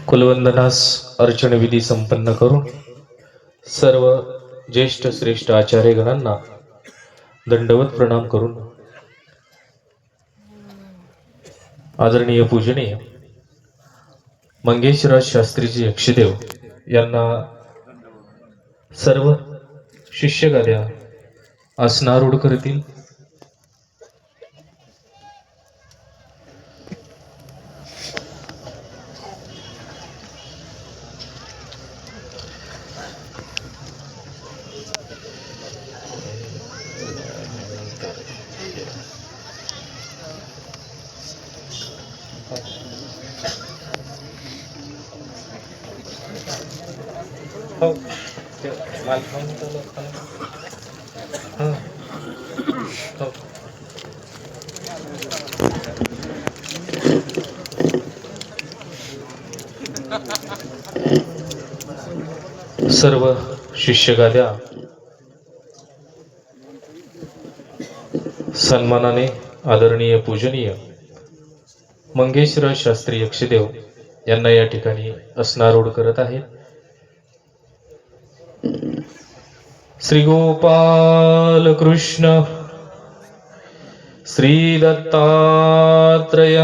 कुलवंदनास अर्चन विधी संपन्न करून सर्व ज्येष्ठ श्रेष्ठ आचार्य गणांना दंडवत प्रणाम करून आदरणीय पूजनीय मंगेशराज शास्त्रीजी यक्षदेव यांना सर्व शिष्यगाद्या आसनारूढ करतील. हो सर्व शिष्यगाद्या सन्मानाने आदरणीय पूजनीय मंगेशराज शास्त्री यक्षदेव यांना या ठिकाणी आसनारूढ करत आहेत. श्री गोपाल कृष्ण श्री दत्तात्रेय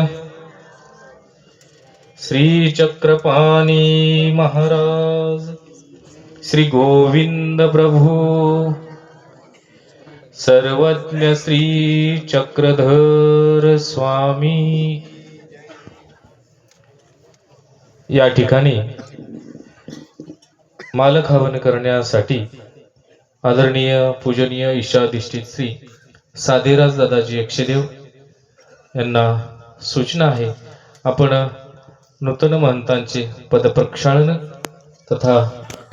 श्री चक्रपाणी महाराज श्री गोविंद प्रभु सर्वज्ञ श्री चक्रधर स्वामी या ठिकाणी मालक हवन करण्यासाठी आदरणीय पूजनीय ईशाधिष्ठित श्री साधेराज दादाजी यक्षदेव यांना सूचना आहे. आपण नूतन महंतांचे पदप्रक्षालन तथा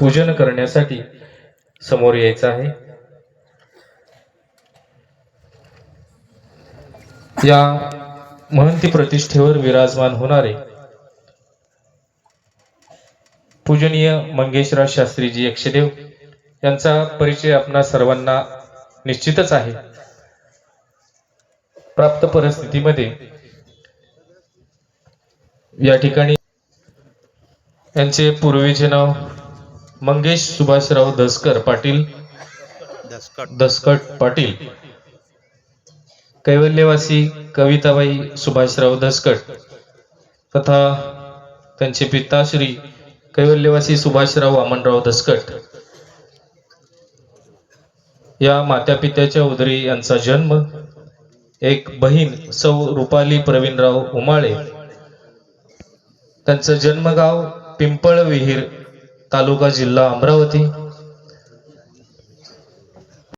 पूजन करण्यासाठी समोर यायचं आहे. या महंती प्रतिष्ठेवर विराजमान होणारे पूजनीय मंगेशराज शास्त्रीजी यक्षदेव यांचा परिचय आपणा सर्वांना निश्चितच आहे. प्राप्त परिस्थितीमध्ये या ठिकाणी यांचे पूर्वीचे नाव मंगेश सुभाषराव दसकर पाटील दसकट पाटील, कैवल्यवासी कविताबाई सुभाषराव दसकट तथा त्यांचे पिता श्री कैवल्यवासी सुभाषराव वामनराव दसकट. या मातापित्याच्या उदरी यांचा जन्म. एक बहीण सौ रुपाली प्रवीणराव उमाळे, त्यांचं जन्मगाव पिंपळविहीर तालुका जिल्हा अमरावती.